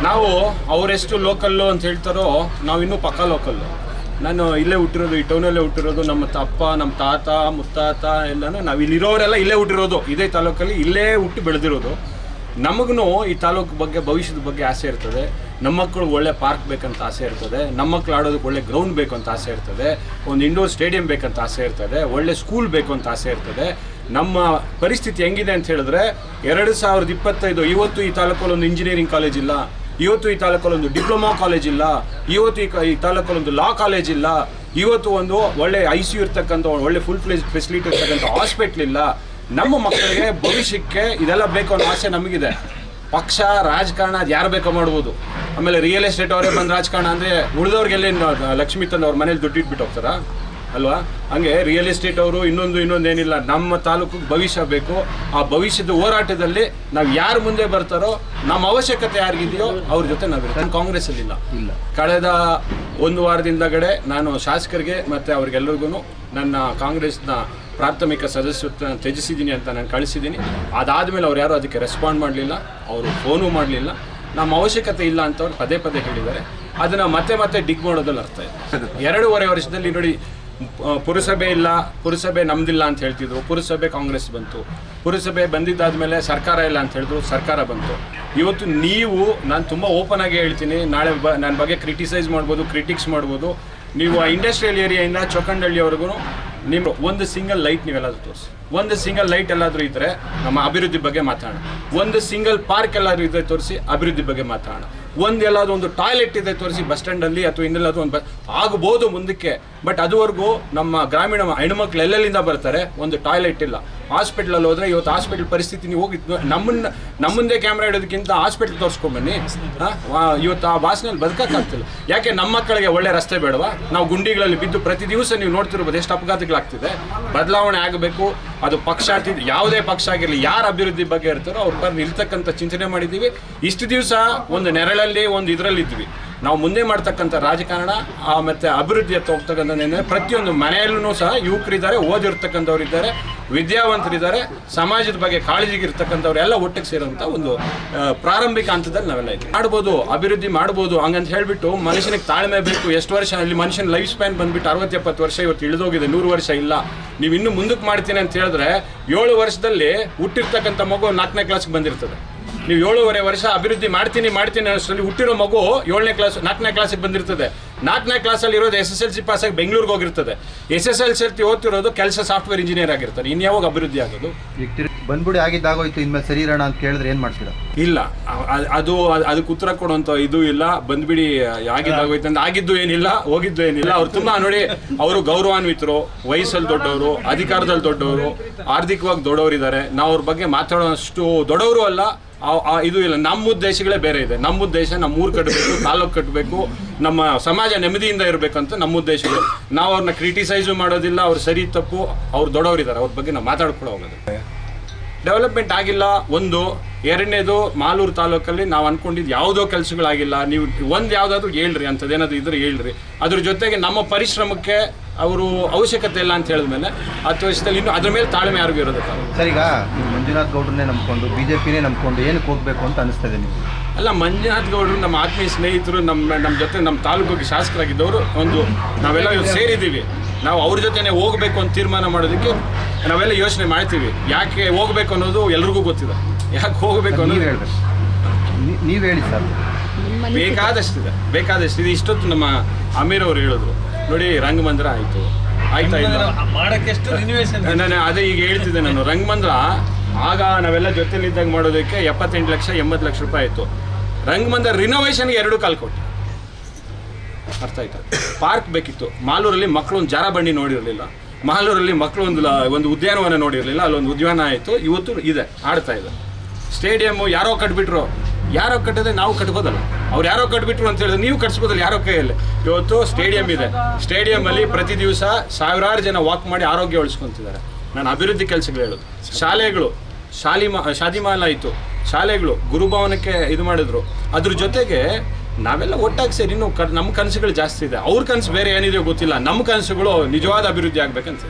ನಾವು ಅವರೆಷ್ಟು ಲೋಕಲ್ಲು ಅಂತ ಹೇಳ್ತಾರೋ ನಾವು ಇನ್ನೂ ಪಕ್ಕಾ ಲೋಕಲ್ಲು. ನಾನು ಇಲ್ಲೇ ಹುಟ್ಟಿರೋದು, ಈ ಟೌನಲ್ಲೇ ಹುಟ್ಟಿರೋದು. ನಮ್ಮ ಅಪ್ಪ, ನಮ್ಮ ತಾತ, ಮುತ್ತಾತ ಎಲ್ಲನೂ ನಾವು ಇಲ್ಲಿರೋರೆಲ್ಲ ಇಲ್ಲೇ ಹುಟ್ಟಿರೋದು, ಇದೇ ತಾಲೂಕಲ್ಲಿ ಇಲ್ಲೇ ಹುಟ್ಟಿ ಬೆಳೆದಿರೋದು. ನಮಗೂ ಈ ತಾಲೂಕು ಬಗ್ಗೆ, ಭವಿಷ್ಯದ ಬಗ್ಗೆ ಆಸೆ ಇರ್ತದೆ. ನಮ್ಮ ಮಕ್ಕಳು ಒಳ್ಳೆ ಪಾರ್ಕ್ ಬೇಕಂತ ಆಸೆ ಇರ್ತದೆ, ನಮ್ಮ ಮಕ್ಕಳು ಆಡೋದಕ್ಕೆ ಒಳ್ಳೆ ಗ್ರೌಂಡ್ ಬೇಕು ಅಂತ ಆಸೆ ಇರ್ತದೆ, ಒಂದು ಇಂಡೋರ್ ಸ್ಟೇಡಿಯಂ ಬೇಕಂತ ಆಸೆ ಇರ್ತದೆ, ಒಳ್ಳೆ ಸ್ಕೂಲ್ ಬೇಕು ಅಂತ ಆಸೆ ಇರ್ತದೆ. ನಮ್ಮ ಪರಿಸ್ಥಿತಿ ಹೆಂಗಿದೆ ಅಂತ ಹೇಳಿದ್ರೆ 2025 ಇವತ್ತು ಈ ತಾಲೂಕಲ್ಲಿ ಒಂದು ಇಂಜಿನಿಯರಿಂಗ್ ಕಾಲೇಜ್ ಇಲ್ಲ, ಇವತ್ತು ಈ ತಾಲೂಕಲ್ಲಿ ಒಂದು ಡಿಪ್ಲೊಮಾ ಕಾಲೇಜ್ ಇಲ್ಲ, ಇವತ್ತು ಈ ತಾಲೂಕಲ್ಲಿ ಒಂದು ಲಾ ಕಾಲೇಜ್ ಇಲ್ಲ, ಇವತ್ತು ಒಂದು ಒಳ್ಳೆ ICU ಇರ್ತಕ್ಕಂಥ ಒಳ್ಳೆ ಫುಲ್ ಫ್ಲೆಜ್ ಫೆಸಿಲಿಟಿ ಇರ್ತಕ್ಕಂಥ ಹಾಸ್ಪಿಟ್ಲ್ ಇಲ್ಲ. ನಮ್ಮ ಮಕ್ಕಳಿಗೆ ಭವಿಷ್ಯಕ್ಕೆ ಇದೆಲ್ಲ ಬೇಕು ಅನ್ನೋ ಆಸೆ ನಮಗಿದೆ. ಪಕ್ಷ ರಾಜಕಾರಣ ಅದು ಯಾರು ಬೇಕೋ ಮಾಡ್ಬೋದು. ಆಮೇಲೆ ರಿಯಲ್ ಎಸ್ಟೇಟ್ ಅವರೇ ಬಂದು ರಾಜಕಾರಣ ಅಂದರೆ ಉಳಿದವ್ರಿಗೆಲ್ಲ ಲಕ್ಷ್ಮೀ ತಂದು ಅವ್ರ ಮನೇಲಿ ದುಡ್ಡು ಇಟ್ಬಿಟ್ಟು ಹೋಗ್ತಾರಾ ಅಲ್ವಾ? ಹಂಗೆ ರಿಯಲ್ ಎಸ್ಟೇಟ್ ಅವರು ಇನ್ನೊಂದೇನಿಲ್ಲ. ನಮ್ಮ ತಾಲೂಕಿಗೆ ಭವಿಷ್ಯ ಬೇಕು. ಆ ಭವಿಷ್ಯದ ಹೋರಾಟದಲ್ಲಿ ನಾವು ಯಾರು ಮುಂದೆ ಬರ್ತಾರೋ, ನಮ್ಮ ಅವಶ್ಯಕತೆ ಯಾರಿಗಿದೆಯೋ ಅವ್ರ ಜೊತೆ ನಾವಿರ್ತೀವಿ. ನಾನು ಕಾಂಗ್ರೆಸ್ಸಲ್ಲಿಲ್ಲ. ಕಳೆದ ಒಂದು ವಾರದಿಂದಗಡೆ ನಾನು ಶಾಸಕರಿಗೆ ಮತ್ತು ಅವ್ರಿಗೆಲ್ಲರಿಗೂ ನನ್ನ ಕಾಂಗ್ರೆಸ್ನ ಪ್ರಾಥಮಿಕ ಸದಸ್ಯತ್ವ ತ್ಯಜಿಸಿದ್ದೀನಿ ಅಂತ ನಾನು ಕಳಿಸಿದ್ದೀನಿ. ಅದಾದಮೇಲೆ ಅವ್ರು ಯಾರೂ ಅದಕ್ಕೆ ರೆಸ್ಪಾಂಡ್ ಮಾಡಲಿಲ್ಲ, ಅವರು ಫೋನು ಮಾಡಲಿಲ್ಲ. ನಮ್ಮ ಅವಶ್ಯಕತೆ ಇಲ್ಲ ಅಂತ ಅವ್ರು ಪದೇ ಪದೇ ಹೇಳಿದ್ದಾರೆ. ಅದನ್ನು ಮತ್ತೆ ಡಿಗ್ ಮಾಡೋದ್ರಲ್ಲಿ ಅರ್ಥ ಇದೆ. 2.5 ವರ್ಷದಲ್ಲಿ ನೋಡಿ, ಪುರಸಭೆ ಇಲ್ಲ, ಪುರಸಭೆ ನಮ್ದಿಲ್ಲ ಅಂತ ಹೇಳ್ತಿದ್ರು, ಪುರಸಭೆ ಕಾಂಗ್ರೆಸ್ ಬಂತು. ಪುರಸಭೆ ಬಂದಿದ್ದಾದಮೇಲೆ ಸರ್ಕಾರ ಇಲ್ಲ ಅಂತ ಹೇಳಿದ್ರು, ಸರ್ಕಾರ ಬಂತು. ಇವತ್ತು ನೀವು, ನಾನು ತುಂಬ ಓಪನ್ ಆಗಿ ಹೇಳ್ತೀನಿ, ನಾಳೆ ನನ್ನ ಬಗ್ಗೆ ಕ್ರಿಟಿಸೈಸ್ ಮಾಡ್ಬೋದು, ಕ್ರಿಟಿಕ್ಸ್ ಮಾಡ್ಬೋದು. ನೀವು ಆ ಇಂಡಸ್ಟ್ರಿಯಲ್ ಏರಿಯಾಯಿಂದ ಚೊಕ್ಕಂಡಳ್ಳಿವರೆಗೂ ನಿಮ್ಮ ಒಂದು ಸಿಂಗಲ್ ಲೈಟ್ ನೀವೆಲ್ಲಾದರೂ ತೋರಿಸಿ, ಒಂದು ಸಿಂಗಲ್ ಲೈಟ್ ಎಲ್ಲಾದರೂ ಇದ್ದರೆ ನಮ್ಮ ಅಭಿವೃದ್ಧಿ ಬಗ್ಗೆ ಮಾತಾಡೋಣ. ಒಂದು ಸಿಂಗಲ್ ಪಾರ್ಕ್ ಎಲ್ಲಾದರೂ ಇದ್ದರೆ ತೋರಿಸಿ, ಅಭಿವೃದ್ಧಿ ಬಗ್ಗೆ ಮಾತಾಡೋಣ. ಎಲ್ಲಾದರೂ ಒಂದು ಟಾಯ್ಲೆಟ್ ಇದೆ ತೋರಿಸಿ, ಬಸ್ ಸ್ಟ್ಯಾಂಡಲ್ಲಿ ಅಥವಾ ಇನ್ನೆಲ್ಲಾದರೂ ಒಂದು ಆಗ್ಬೋದು ಮುಂದಕ್ಕೆ. ಬಟ್ ಅದುವರೆಗೂ ನಮ್ಮ ಗ್ರಾಮೀಣ ಹೆಣ್ಮಕ್ಳು ಎಲ್ಲೆಲ್ಲಿಂದ ಬರ್ತಾರೆ, ಒಂದು ಟಾಯ್ಲೆಟ್ ಇಲ್ಲ. ಹಾಸ್ಪಿಟ್ಲಲ್ಲಿ ಹೋದರೆ ಇವತ್ತು ಹಾಸ್ಪಿಟ್ಲ್ ಪರಿಸ್ಥಿತಿ ನೀವು ಹೋಗಿ ನಮ್ಮಂದೇ ಕ್ಯಾಮ್ರಾ ಇಡೋದಕ್ಕಿಂತ ಹಾಸ್ಪಿಟ್ಲ್ ತೋರಿಸ್ಕೊಂಬನ್ನಿ. ಇವತ್ತು ಆ ಭಾಷೆಯಲ್ಲಿ ಬದುಕೋಕ್ಕಾಗ್ತಿಲ್ಲ. ಯಾಕೆ ನಮ್ಮ ಮಕ್ಕಳಿಗೆ ಒಳ್ಳೆ ರಸ್ತೆ ಬೇಡವಾ? ನಾವು ಗುಂಡಿಗಳಲ್ಲಿ ಬಿದ್ದು ಪ್ರತಿ ದಿವಸ ನೀವು ನೋಡ್ತಿರ್ಬೋದು ಎಷ್ಟು ಅಪಘಾತಗಳಾಗ್ತಿದೆ. ಬದಲಾವಣೆ ಆಗಬೇಕು. ಅದು ಪಕ್ಷಾತೀತ, ಯಾವುದೇ ಪಕ್ಷ ಆಗಿರಲಿ, ಯಾರು ಅಭಿವೃದ್ಧಿ ಬಗ್ಗೆ ಇರ್ತಾರೋ ಅವ್ರ ಪರ ನಿಲ್ತಕ್ಕಂಥ ಚಿಂತನೆ ಮಾಡಿದ್ದೀವಿ. ಇಷ್ಟು ದಿವಸ ಒಂದು ನೆರಳಲ್ಲಿ ಒಂದು ಇದರಲ್ಲಿದ್ವಿ. ನಾವು ಮುಂದೆ ಮಾಡ್ತಕ್ಕಂಥ ರಾಜಕಾರಣ ಮತ್ತು ಅಭಿವೃದ್ಧಿಯತ್ತ ಹೋಗ್ತಕ್ಕಂಥ ಪ್ರತಿಯೊಂದು ಮನೆಯಲ್ಲೂ ಸಹ ಯುವಕರಿದ್ದಾರೆ, ಓದಿರ್ತಕ್ಕಂಥವ್ರು ಇದ್ದಾರೆ, ವಿದ್ಯಾವಂತರಿದ್ದಾರೆ, ಸಮಾಜದ ಬಗ್ಗೆ ಕಾಳಜಿಗಿರ್ತಕ್ಕಂಥವ್ರು ಎಲ್ಲ ಒಟ್ಟಿಗೆ ಸೇರುವಂಥ ಒಂದು ಪ್ರಾರಂಭಿಕ ಹಂತದಲ್ಲಿ ನಾವೆಲ್ಲ ಇದ್ದೀವಿ. ಮಾಡ್ಬೋದು, ಅಭಿವೃದ್ಧಿ ಮಾಡ್ಬೋದು ಹಂಗಂತ ಹೇಳಿಬಿಟ್ಟು ಮನುಷ್ಯನಿಗೆ ತಾಳ್ಮೆ ಬೇಕು. ಎಷ್ಟು ವರ್ಷ ಅಲ್ಲಿ ಮನುಷ್ಯನ ಲೈಫ್ ಸ್ಪ್ಯಾನ್ ಬಂದುಬಿಟ್ಟು 60-70 ವರ್ಷ ಇವತ್ತು ಇಳಿದೋಗಿದೆ, 100 ವರ್ಷ ಇಲ್ಲ. ನೀವು ಇನ್ನೂ ಮುಂದಕ್ಕೆ ಮಾಡ್ತೀನಿ ಅಂತ ಹೇಳಿದ್ರೆ 7 ವರ್ಷದಲ್ಲಿ ಹುಟ್ಟಿರ್ತಕ್ಕಂಥ ಮಗು 4ನೇ ಕ್ಲಾಸ್ಗೆ ಬಂದಿರ್ತದೆ. ನೀವು 7.5 ವರ್ಷ ಅಭಿವೃದ್ಧಿ ಮಾಡ್ತೀನಿ ಅಷ್ಟರಲ್ಲಿ ಹುಟ್ಟಿರೋ ಮಗು 4ನೇ ಕ್ಲಾಸಿಗೆ ಬಂದಿರ್ತದೆ. 4ನೇ ಕ್ಲಾಸಲ್ಲಿ ಇರೋದು SSLC ಪಾಸಾಗಿ ಬೆಂಗಳೂರಿಗೆ ಹೋಗಿರ್ತದೆ. SSLC ಓದ್ತಿರೋದು ಕೆಲಸ ಸಾಫ್ಟ್ವೇರ್ ಇಂಜಿನಿಯರ್ ಆಗಿರ್ತಾರೆ. ಇನ್ಯಾವಾಗ ಅಭಿವೃದ್ಧಿ ಆಗೋದು? ಬಂದ್ಬಿಡಿ ಆಗಿದ್ದಾಗೋಯ್ತು, ಇನ್ಮೇಲೆ ಸರಿ ಇರೋಣ ಅಂತ ಕೇಳಿದ್ರೆ ಏನು ಮಾಡ್ತೀರಾ? ಇಲ್ಲ, ಅದಕ್ಕೆ ಉತ್ತರ ಕೊಡುವಂಥ ಇದು ಇಲ್ಲ. ಬಂದ್ಬಿಡಿ ಆಗಿದ್ದಾಗೋಯ್ತು ಅಂತ. ಆಗಿದ್ದು ಏನಿಲ್ಲ, ಹೋಗಿದ್ದು ಏನಿಲ್ಲ. ಅವ್ರು ತುಂಬ ನೋಡಿ, ಅವರು ಗೌರವಾನ್ವಿತರು, ವಯಸ್ಸಲ್ಲಿ ದೊಡ್ಡವರು, ಅಧಿಕಾರದಲ್ಲಿ ದೊಡ್ಡವರು, ಆರ್ಥಿಕವಾಗಿ ದೊಡ್ಡವರಿದ್ದಾರೆ. ನಾವು ಅವ್ರ ಬಗ್ಗೆ ಮಾತಾಡೋಷ್ಟು ದೊಡ್ಡವರು ಅಲ್ಲ. ಇದು ಇಲ್ಲ. ನಮ್ಮ ಉದ್ದೇಶಗಳೇ ಬೇರೆ ಇದೆ. ನಮ್ಮ ಉದ್ದೇಶ ನಮ್ಮ ಊರು ಕಟ್ಟಬೇಕು, ತಾಲೂಕು ಕಟ್ಟಬೇಕು, ನಮ್ಮ ಸಮಾಜ ನೆಮ್ಮದಿಯಿಂದ ಇರಬೇಕಂತ ನಮ್ಮ ಉದ್ದೇಶಗಳು. ನಾವು ಅವ್ರನ್ನ ಕ್ರಿಟಿಸೈಸು ಮಾಡೋದಿಲ್ಲ. ಅವ್ರು ಸರಿ ತಪ್ಪು, ಅವ್ರು ದೊಡ್ಡವರಿದ್ದಾರೆ, ಅವ್ರ ಬಗ್ಗೆ ನಾವು ಮಾತಾಡ್ಕೊಳ್ಳೋ ಹೋಗೋದು. ಡೆವಲಪ್ಮೆಂಟ್ ಆಗಿಲ್ಲ ಒಂದು. ಎರಡನೇದು, ಮಾಲೂರು ತಾಲೂಕಲ್ಲಿ ನಾವು ಅಂದ್ಕೊಂಡಿದ್ದು ಯಾವುದೋ ಕೆಲಸಗಳಾಗಿಲ್ಲ. ನೀವು ಯಾವುದಾದ್ರೂ ಹೇಳ್ರಿ, ಅಂಥದ್ದೇನಾದ್ರು ಇದ್ರೆ ಹೇಳ್ರಿ. ಅದ್ರ ಜೊತೆಗೆ ನಮ್ಮ ಪರಿಶ್ರಮಕ್ಕೆ ಅವರು ಅವಶ್ಯಕತೆ ಇಲ್ಲ ಅಂತ ಹೇಳಿದ್ಮೇಲೆ 10 ವರ್ಷದಲ್ಲಿ ಇನ್ನೂ ಅದ್ರ ಮೇಲೆ ತಾಳ್ಮೆ ಯಾರಿಗೂ ಇರೋದಕ್ಕೆ. ಸರ್, ಈಗ ಮಂಜುನಾಥ್ ಗೌಡ್ರನ್ನೇ ನಂಬ್ಕೊಂಡು, BJPನೇ ನಂಬ್ಕೊಂಡು ಏನಕ್ಕೆ ಹೋಗಬೇಕು ಅಂತ ಅನಿಸ್ತದೆ ನಿಮಗೆ? ಅಲ್ಲ, ಮಂಜುನಾಥ್ ಗೌಡರು ನಮ್ಮ ಆತ್ಮೀಯ ಸ್ನೇಹಿತರು, ನಮ್ಮ ಜೊತೆ ನಮ್ಮ ತಾಲೂಕಿಗೆ ಶಾಸಕರಾಗಿದ್ದವರು. ನಾವೆಲ್ಲ ಸೇರಿದ್ದೀವಿ. ನಾವು ಅವ್ರ ಜೊತೆನೇ ಹೋಗಬೇಕು ಅಂತ ತೀರ್ಮಾನ ಮಾಡೋದಕ್ಕೆ ನಾವೆಲ್ಲ ಯೋಚನೆ ಮಾಡ್ತೀವಿ. ಯಾಕೆ ಹೋಗಬೇಕು ಅನ್ನೋದು ಎಲ್ರಿಗೂ ಗೊತ್ತಿದೆ. ಯಾಕೆ ಹೋಗಬೇಕು ಅನ್ನೋದು ಹೇಳ್ಬೇಕು, ನೀವು ಹೇಳಿ ಸರ್. ಬೇಕಾದಷ್ಟಿದೆ. ಇಷ್ಟೊತ್ತು ನಮ್ಮ ಅಮೀರ್ ಅವರು ಹೇಳಿದ್ರು ನೋಡಿ, ರಂಗಮಂದಿರ ಆಯ್ತಾ ಇಲ್ಲ ನಾನು ಅದೇ ಈಗ ಹೇಳ್ತಿದ್ದೆ. ನಾನು ರಂಗಮಂದಿರ ಆಗ ನಾವೆಲ್ಲ ಜೊತೆಲಿದ್ದಾಗ ಮಾಡೋದಕ್ಕೆ 78 ಲಕ್ಷ 80 ಲಕ್ಷ ರೂಪಾಯಿ ಆಯಿತು. ರಂಗಮಂದಿರ ರಿನೋವೇಷನ್ಗೆ 2.25 ಕೋಟಿ. ಅರ್ಥ ಆಯ್ತಾ? ಪಾರ್ಕ್ ಬೇಕಿತ್ತು. ಮಾಲೂರಲ್ಲಿ ಮಕ್ಕಳು ಒಂದು ಜಾರ ಬಂಡಿ ನೋಡಿರಲಿಲ್ಲ. ಮಾಲೂರಲ್ಲಿ ಮಕ್ಕಳು ಒಂದು ಉದ್ಯಾನವನ ನೋಡಿರಲಿಲ್ಲ. ಅಲ್ಲೊಂದು ಉದ್ಯಾನ ಆಯಿತು. ಇವತ್ತು ಇದೆ, ಆಡ್ತಾ ಇದೆ. ಸ್ಟೇಡಿಯಮ್ಮು ಯಾರೋ ಕಟ್ಬಿಟ್ರು. ಯಾರೋ ಕಟ್ಟಿದ್ರೆ ನಾವು ಕಟ್ಬೋದಲ್ಲ. ಅವ್ರು ಯಾರೋ ಕಟ್ಬಿಟ್ರು ಅಂತ ಹೇಳಿದ್ರೆ ನೀವು ಕಟ್ಸ್ಬೋದಲ್ಲ ಯಾರೋ ಕೈಯಲ್ಲಿ. ಇವತ್ತು ಸ್ಟೇಡಿಯಂ ಇದೆ. ಸ್ಟೇಡಿಯಮಲ್ಲಿ ಪ್ರತಿ ದಿವಸ 1000 ಜನ ವಾಕ್ ಮಾಡಿ ಆರೋಗ್ಯ ಉಳಿಸ್ಕೊತಿದ್ದಾರೆ. ನಾನು ಅಭಿವೃದ್ಧಿ ಕೆಲಸಗಳು ಹೇಳೋದು. ಶಾಲೆಗಳು, ಶಾದಿಮಾಲ್ ಆಯಿತು, ಶಾಲೆಗಳು ಗುರುಭವನಕ್ಕೆ ಇದು ಮಾಡಿದ್ರು. ಅದ್ರ ಜೊತೆಗೆ ನಾವೆಲ್ಲ ಒಟ್ಟಾಗಿ ಸೇರಿ ಇನ್ನೂ ನಮ್ಮ ಕನಸುಗಳು ಜಾಸ್ತಿ ಇದೆ. ಅವ್ರ ಕನಸು ಬೇರೆ ಏನಿದೆಯೋ ಗೊತ್ತಿಲ್ಲ. ನಮ್ಮ ಕನಸುಗಳು ನಿಜವಾದ ಅಭಿವೃದ್ಧಿ ಆಗ್ಬೇಕಂತ.